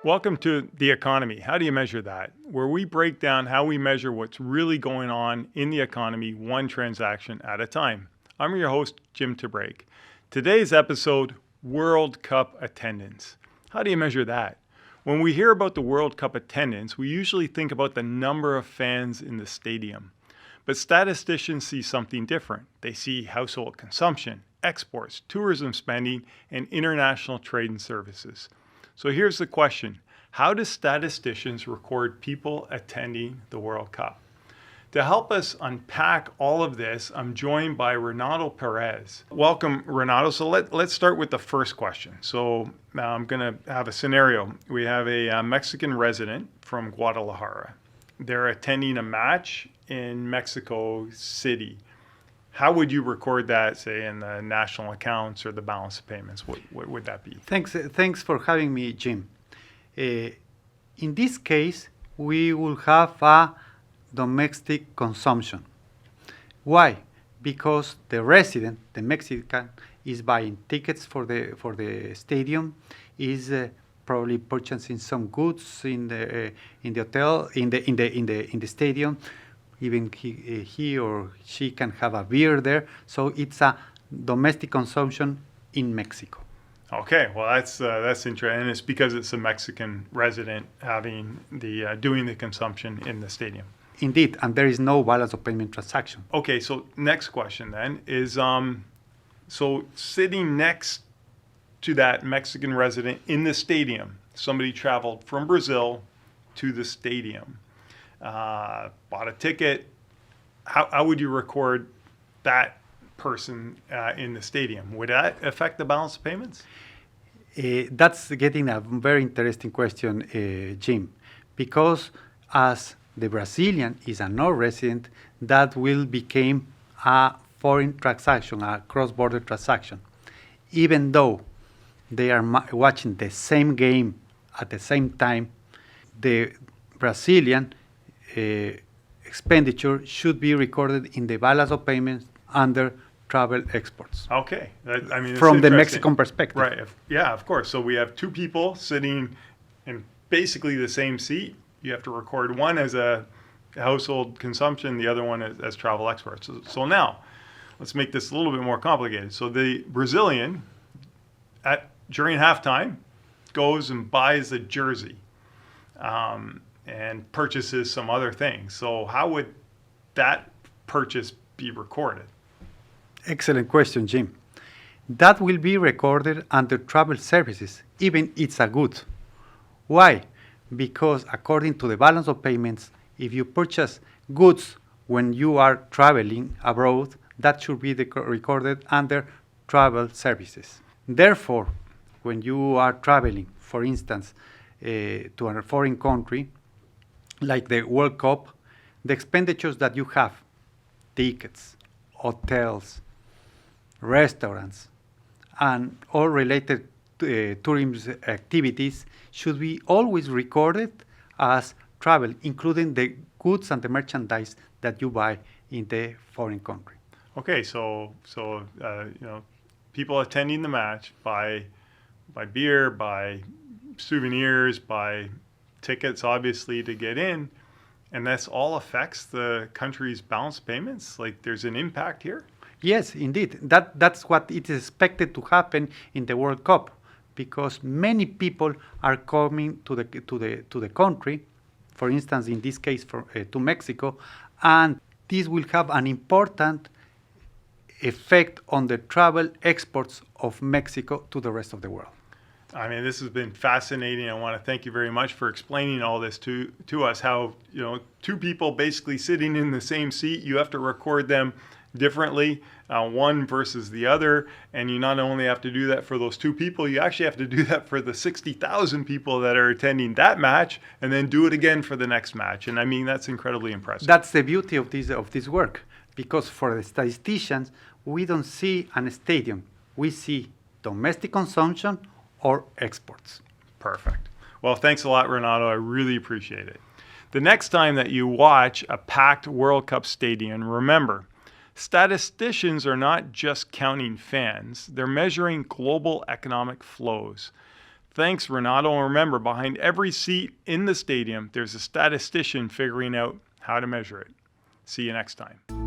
Welcome to The Economy. How do you measure that? Where we break down how we measure what's really going on in the economy, one transaction at a time. I'm your host, Jim Tebrake. Today's episode, World Cup attendance. How do you measure that? When we hear about the World Cup attendance, we usually think about the number of fans in the stadium. But statisticians see something different. They see household consumption, exports, tourism spending, and international trade and services. So here's the question. How do statisticians record people attending the World Cup? To help us unpack all of this, I'm joined by Renato Perez. Welcome, Renato. So let's start with the first question. So now I'm going to have a scenario. We have a Mexican resident from Guadalajara. They're attending a match in Mexico City. How would you record that, say, in the national accounts or the balance of payments? What would that be? Thanks for having me, Jim. In this case, we will have a domestic consumption. Why? Because the resident, the Mexican, is buying tickets for the stadium, is probably purchasing some goods in the hotel, in the stadium. Even he or she can have a beer there. So it's a domestic consumption in Mexico. Okay, well that's interesting, and it's because it's a Mexican resident having doing the consumption in the stadium. Indeed, and there is no balance of payment transaction. Okay, so next question then is so sitting next to that Mexican resident in the stadium, somebody traveled from Brazil to the stadium. Bought a ticket. How would you record that person in the stadium? Would that affect the balance of payments? That's getting a very interesting question, Jim, because as the Brazilian is a non-resident, that will become a foreign transaction, a cross-border transaction. Even though they are watching the same game at the same time, the Brazilian expenditure should be recorded in the balance of payments under travel exports. Okay. From the Mexican perspective. Right. Yeah, of course. So we have two people sitting in basically the same seat. You have to record one as a household consumption, the other one as travel exports. So now, let's make this a little bit more complicated. So the Brazilian, during halftime, goes and buys a jersey. And purchases some other things. So how would that purchase be recorded? Excellent question, Jim. That will be recorded under travel services, even it's a good. Why? Because according to the balance of payments, if you purchase goods when you are traveling abroad, that should be recorded under travel services. Therefore, when you are traveling, for instance, to a foreign country, like the World Cup, the expenditures that you have, tickets, hotels, restaurants, and all related tourism activities should be always recorded as travel, including the goods and the merchandise that you buy in the foreign country. Okay, so people attending the match buy beer, buy souvenirs, buy tickets, obviously, to get in, and this all affects the country's balance payments? Like, there's an impact here? Yes, indeed. That's what it is expected to happen in the World Cup, because many people are coming to the country, for instance, in this case, to Mexico, and this will have an important effect on the travel exports of Mexico to the rest of the world. I mean, this has been fascinating. I want to thank you very much for explaining all this to us, how, two people basically sitting in the same seat, you have to record them differently, one versus the other. And you not only have to do that for those two people, you actually have to do that for the 60,000 people that are attending that match, and then do it again for the next match. And I mean, that's incredibly impressive. That's the beauty of this work, because for the statisticians, we don't see a stadium. We see domestic consumption or exports. Perfect. Well, thanks a lot, Renato. I really appreciate it. The next time that you watch a packed World Cup stadium, remember, statisticians are not just counting fans. They're measuring global economic flows. Thanks, Renato. And remember, behind every seat in the stadium, there's a statistician figuring out how to measure it. See you next time.